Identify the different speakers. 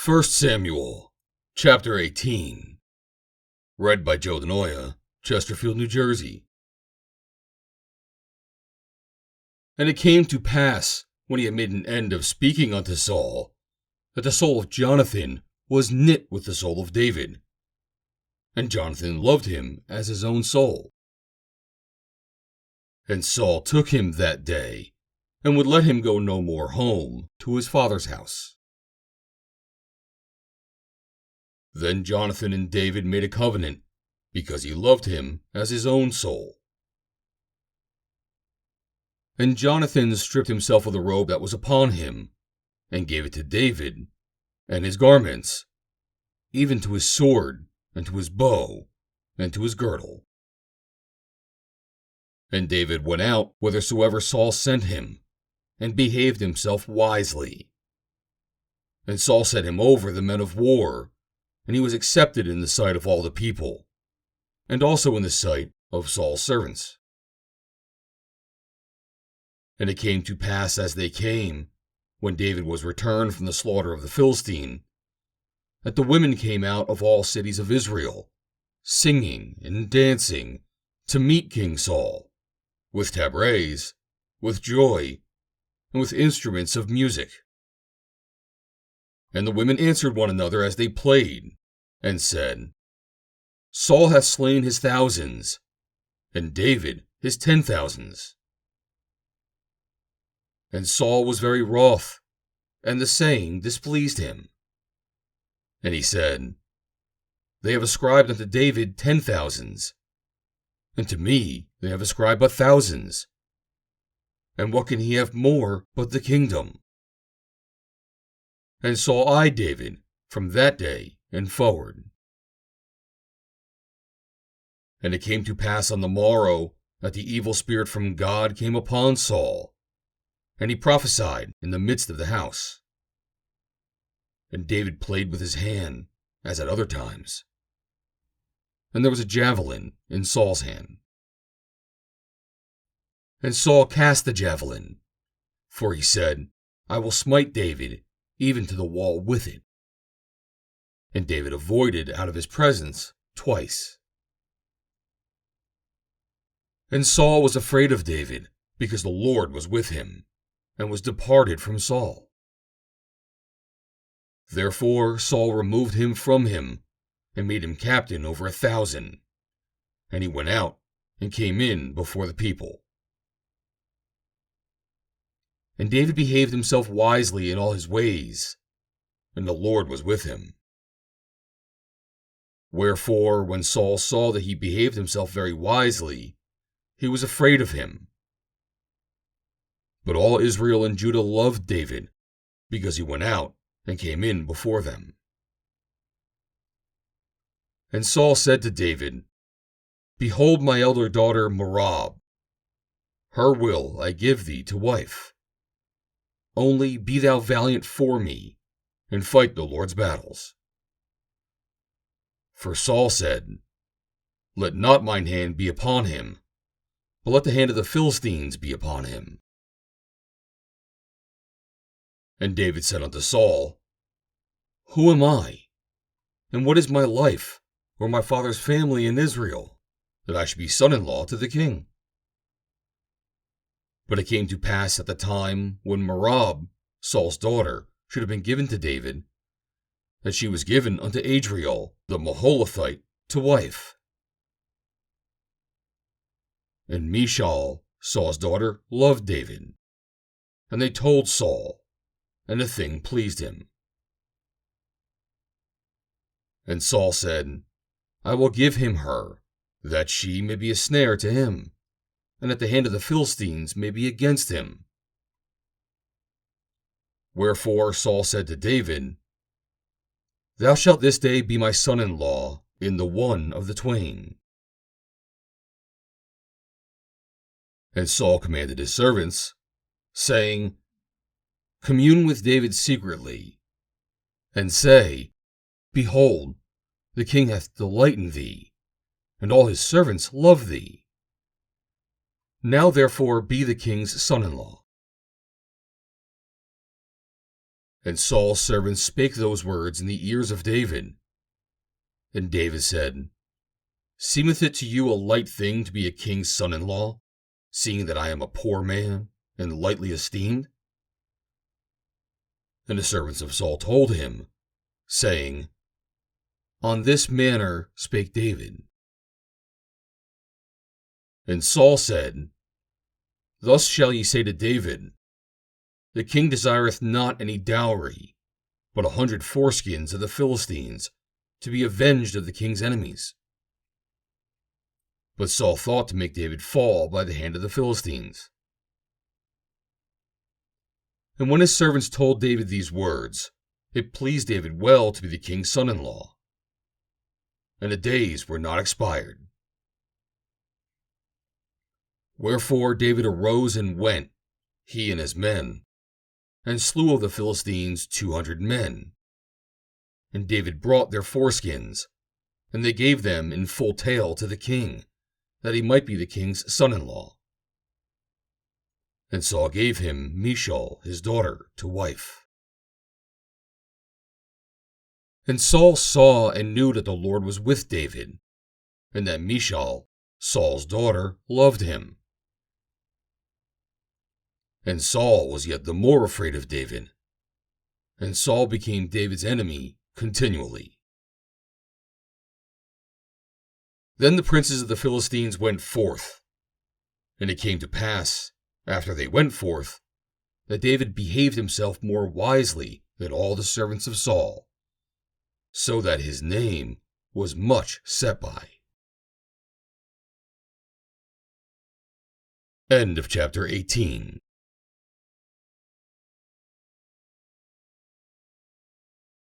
Speaker 1: 1 Samuel, chapter 18. Read by Joe DeNoia, Chesterfield, New Jersey. And it came to pass, when he had made an end of speaking unto Saul, that the soul of Jonathan was knit with the soul of David. And Jonathan loved him as his own soul. And Saul took him that day, and would let him go no more home to his father's house. Then Jonathan and David made a covenant, because he loved him as his own soul. And Jonathan stripped himself of the robe that was upon him, and gave it to David, and his garments, even to his sword, and to his bow, and to his girdle. And David went out whithersoever Saul sent him, and behaved himself wisely. And Saul set him over the men of war, and he was accepted in the sight of all the people, and also in the sight of Saul's servants. And it came to pass as they came, when David was returned from the slaughter of the Philistine, that the women came out of all cities of Israel, singing and dancing, to meet King Saul, with tabrets, with joy, and with instruments of music. And the women answered one another as they played, and said, Saul hath slain his thousands, and David his 10,000s. And Saul was very wroth, and the saying displeased him. And he said, They have ascribed unto David 10,000s, and to me they have ascribed but thousands. And what can he have more but the kingdom? And Saul eyed David from that day and forward. And it came to pass on the morrow that the evil spirit from God came upon Saul, and he prophesied in the midst of the house. And David played with his hand, as at other times. And there was a javelin in Saul's hand. And Saul cast the javelin, for he said, I will smite David even to the wall with it. And David avoided out of his presence twice. And Saul was afraid of David, because the Lord was with him, and was departed from Saul. Therefore Saul removed him from him, and made him captain over 1,000. And he went out, and came in before the people. And David behaved himself wisely in all his ways, and the Lord was with him. Wherefore, when Saul saw that he behaved himself very wisely, he was afraid of him. But all Israel and Judah loved David, because he went out and came in before them. And Saul said to David, Behold my elder daughter Merab. Her will I give thee to wife. Only be thou valiant for me, and fight the Lord's battles. For Saul said, Let not mine hand be upon him, but let the hand of the Philistines be upon him. And David said unto Saul, Who am I, and what is my life, or my father's family in Israel, that I should be son-in-law to the king? But it came to pass at the time when Merab, Saul's daughter, should have been given to David, that she was given unto Adriel, the Maholathite, to wife. And Michal, Saul's daughter, loved David. And they told Saul, and the thing pleased him. And Saul said, I will give him her, that she may be a snare to him, and that the hand of the Philistines may be against him. Wherefore Saul said to David, Thou shalt this day be my son-in-law in the one of the twain. And Saul commanded his servants, saying, Commune with David secretly, and say, Behold, the king hath delight in thee, and all his servants love thee. Now therefore be the king's son-in-law. And Saul's servants spake those words in the ears of David. And David said, Seemeth it to you a light thing to be a king's son-in-law, seeing that I am a poor man, and lightly esteemed? And the servants of Saul told him, saying, On this manner spake David. And Saul said, Thus shall ye say to David, The king desireth not any dowry, but 100 foreskins of the Philistines, to be avenged of the king's enemies. But Saul thought to make David fall by the hand of the Philistines. And when his servants told David these words, it pleased David well to be the king's son-in-law. And the days were not expired. Wherefore David arose and went, he and his men, and slew of the Philistines 200 men. And David brought their foreskins, and they gave them in full tale to the king, that he might be the king's son-in-law. And Saul gave him Michal, his daughter, to wife. And Saul saw and knew that the Lord was with David, and that Michal, Saul's daughter, loved him. And Saul was yet the more afraid of David, and Saul became David's enemy continually. Then the princes of the Philistines went forth, and it came to pass, after they went forth, that David behaved himself more wisely than all the servants of Saul, so that his name was much set by. End of chapter 18.